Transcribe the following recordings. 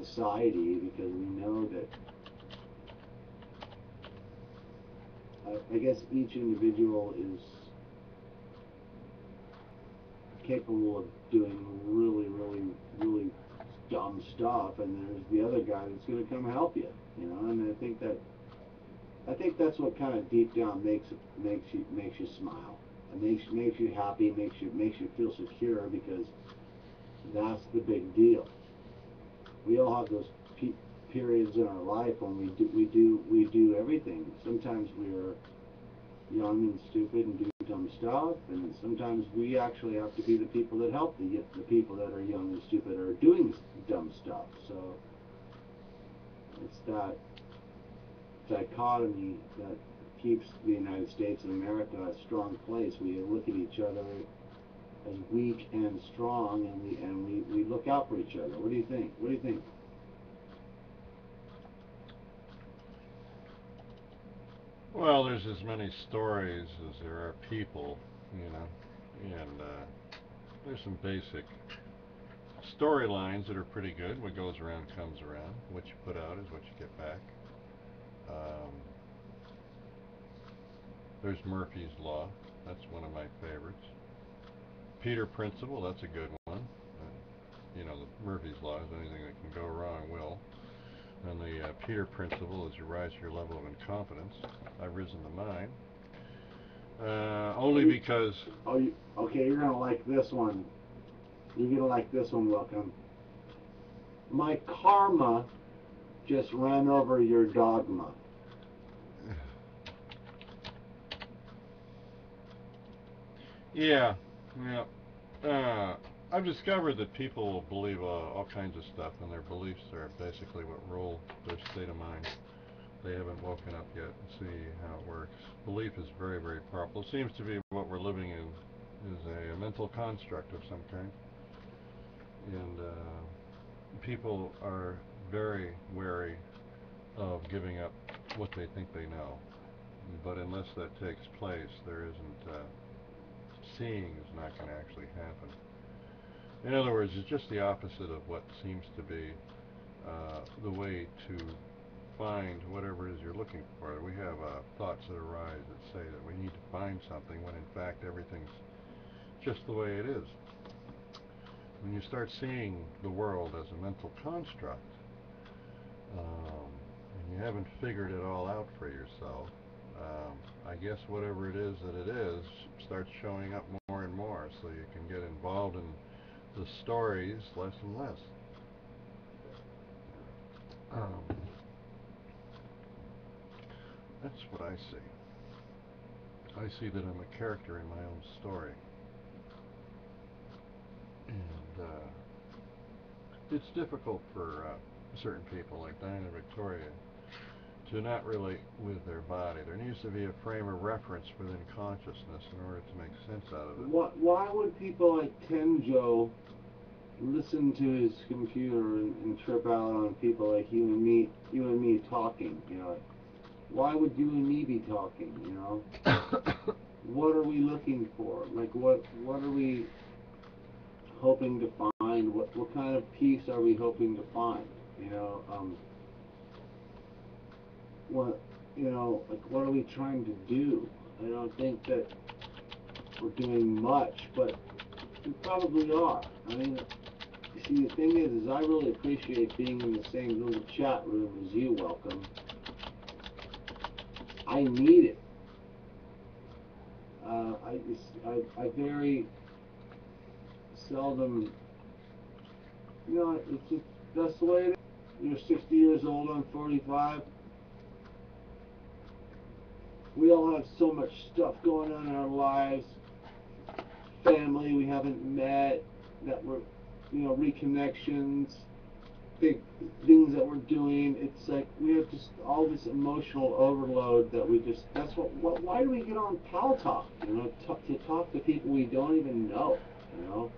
society because we know that I guess each individual is capable of doing really, really, really dumb stuff, and there's the other guy that's going to come help you, you know. And I think that's what kind of deep down makes you smile. It makes you happy, makes you feel secure because that's the big deal. We all have those periods in our life when we do everything. Sometimes we're young and stupid and do dumb stuff, and sometimes we actually have to be the people that help the people that are young and stupid or doing dumb stuff. So it's that dichotomy that keeps the United States of America a strong place. We look at each other as weak and strong, and we look out for each other. What do you think? What do you think? Well, there's as many stories as there are people, you know, and there's some basic storylines that are pretty good. What goes around comes around. What you put out is what you get back. Um, there's Murphy's Law. That's one of my favorites. Peter Principle. That's a good one. You know, the Murphy's Law is anything that can go wrong will. And the Peter Principle is you rise to your level of incompetence. I've risen to mine. Only because. Okay, you're gonna like this one. You're gonna like this one, Welcome. My karma just ran over your dogma. Yeah, yeah. I've discovered that people believe all kinds of stuff, and their beliefs are basically what rule their state of mind. They haven't woken up yet and see how it works. Belief is very, very powerful. It seems to be what we're living in is a mental construct of some kind, and people are very wary of giving up what they think they know. But unless that takes place, there isn't. Seeing is not going to actually happen. In other words, it's just the opposite of what seems to be the way to find whatever it is you're looking for. We have thoughts that arise that say that we need to find something when in fact everything's just the way it is. When you start seeing the world as a mental construct, and you haven't figured it all out for yourself, I guess whatever it is that it is starts showing up more and more, so you can get involved in the stories less and less. Um, that's what I see. I see that I'm a character in my own story, and it's difficult for certain people like Diana Victoria to not relate with their body. There needs to be a frame of reference within consciousness in order to make sense out of it. Why would people like Tenjo listen to his computer and trip out on people like you and me talking? You know, why would you and me be talking? You know, what are we looking for? Like, what are we hoping to find? What kind of peace are we hoping to find? You know, what like what are we trying to do? I don't think that we're doing much, but we probably are. I mean, see, the thing is I really appreciate being in the same little chat room as you, Welcome. I need it. I very seldom, you know, it's just, that's the way it is. You're 60 years old, I'm 45. We all have so much stuff going on in our lives. Family we haven't met, that we're, you know, reconnections, big things that we're doing. It's like we have just all this emotional overload that we just. That's what why do we get on Pal Talk? You know, to talk to people we don't even know. You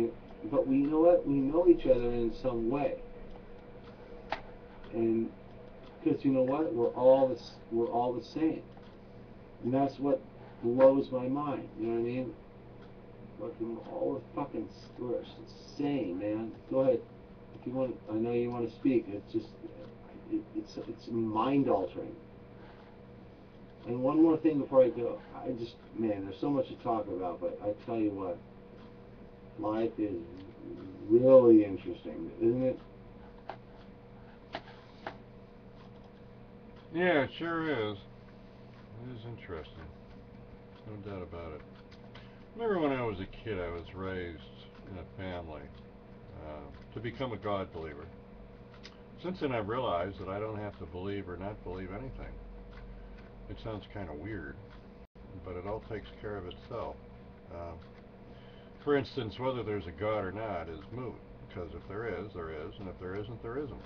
know, but we know what we know each other in some way, and because you know what, we're all the same, and that's what blows my mind. You know what I mean? Fucking all the fucking we're the same, man. Go ahead. if you want, I know you want to speak. It's just, it's mind altering. And one more thing before I go, I just, man, there's so much to talk about, but I tell you what, life is really interesting, isn't it? Yeah, it sure is. It is interesting. No doubt about it. Remember when I was a kid, I was raised in a family to become a God believer. Since then, I've realized that I don't have to believe or not believe anything. It sounds kind of weird, but it all takes care of itself. Uh, for instance, whether there's a God or not is moot, because if there is, there is, and if there isn't, there isn't.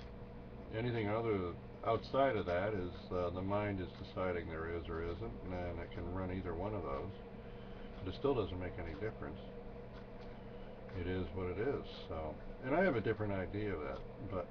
Anything other outside of that is the mind is deciding there is or isn't, and it can run either one of those. But it still doesn't make any difference. It is what it is. So, and I have a different idea of that. But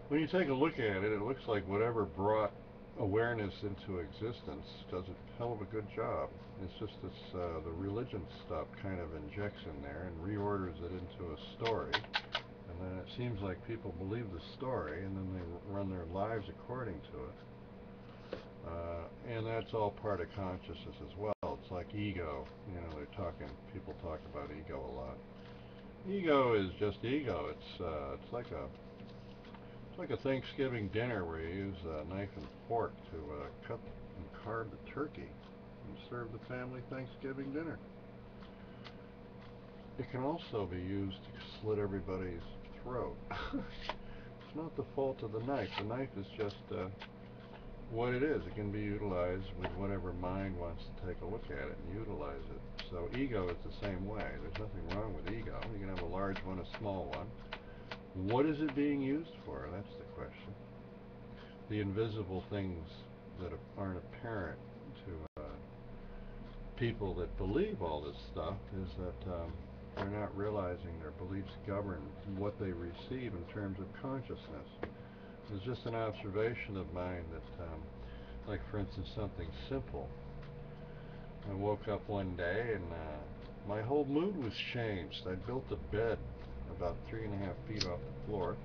when you take a look at it, it looks like whatever brought awareness into existence does a hell of a good job. It's just this the religion stuff kind of injects in there and reorders it into a story, and then it seems like people believe the story, and then they run their lives according to it. And that's all part of consciousness as well. It's like ego. People talk about ego a lot. Ego is just ego. It's like a Thanksgiving dinner where you use a knife and fork to cut and carve the turkey and serve the family Thanksgiving dinner. It can also be used to slit everybody's throat. It's not the fault of the knife. The knife is just what it is. It can be utilized with whatever mind wants to take a look at it and utilize it. So ego is the same way. There's nothing wrong with ego. You can have a large one, a small one. What is it being used for? That's the question. The invisible things that aren't apparent to people that believe all this stuff is that they're not realizing their beliefs govern what they receive in terms of consciousness. It's just an observation of mine that, like for instance, something simple. I woke up one day and my whole mood was changed. I built a bed about 3.5 feet off the floor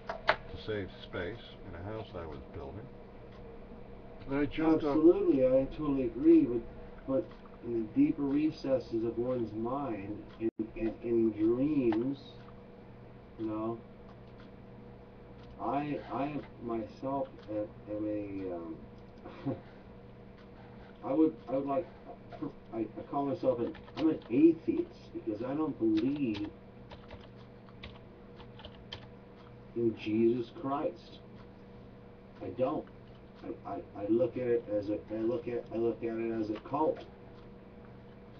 to save space in a house I was building. And I jumped up. Absolutely, I totally agree. But in the deeper recesses of one's mind, in dreams, you know, I myself am a I would like I call myself I'm an atheist because I don't believe in Jesus Christ. I don't. I look at it as I look at it as a cult.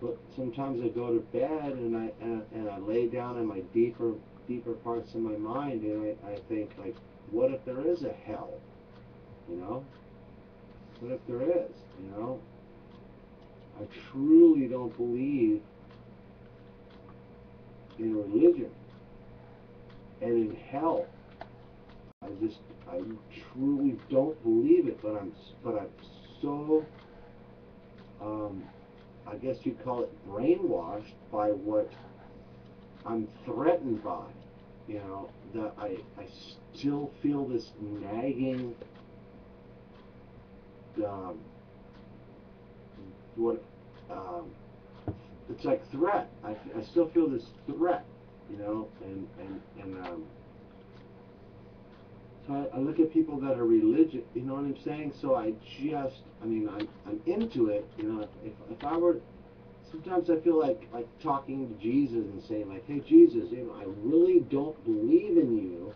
But sometimes I go to bed and I lay down in my deeper parts of my mind and I think like, what if there is a hell? You know? What if there is? You know? I truly don't believe in religion and in hell. I truly don't believe it, but I'm so I guess you'd call it brainwashed by what I'm threatened by. You know, that I still feel this nagging um, what it's like threat. I still feel this threat, you know, and so I look at people that are religious, you know what I'm saying? So I mean, I'm into it, you know. If I were, sometimes I feel like talking to Jesus and saying like, hey Jesus, you know, I really don't believe in you.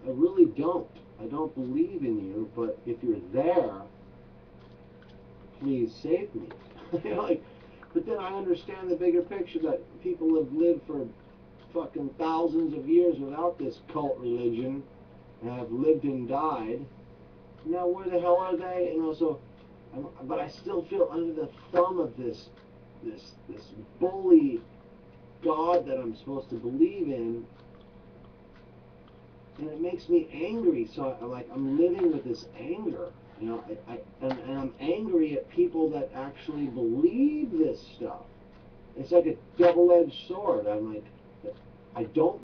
I really don't. I don't believe in you, but if you're there, please save me. You know, like, but then I understand the bigger picture that people have lived for fucking thousands of years without this cult religion and have lived and died. Now where the hell are they? You know, so, but I still feel under the thumb of this bully God that I'm supposed to believe in, and it makes me angry. So I'm living with this anger. You know, and I'm angry at people that actually believe this stuff. It's like a double-edged sword. I'm like, I don't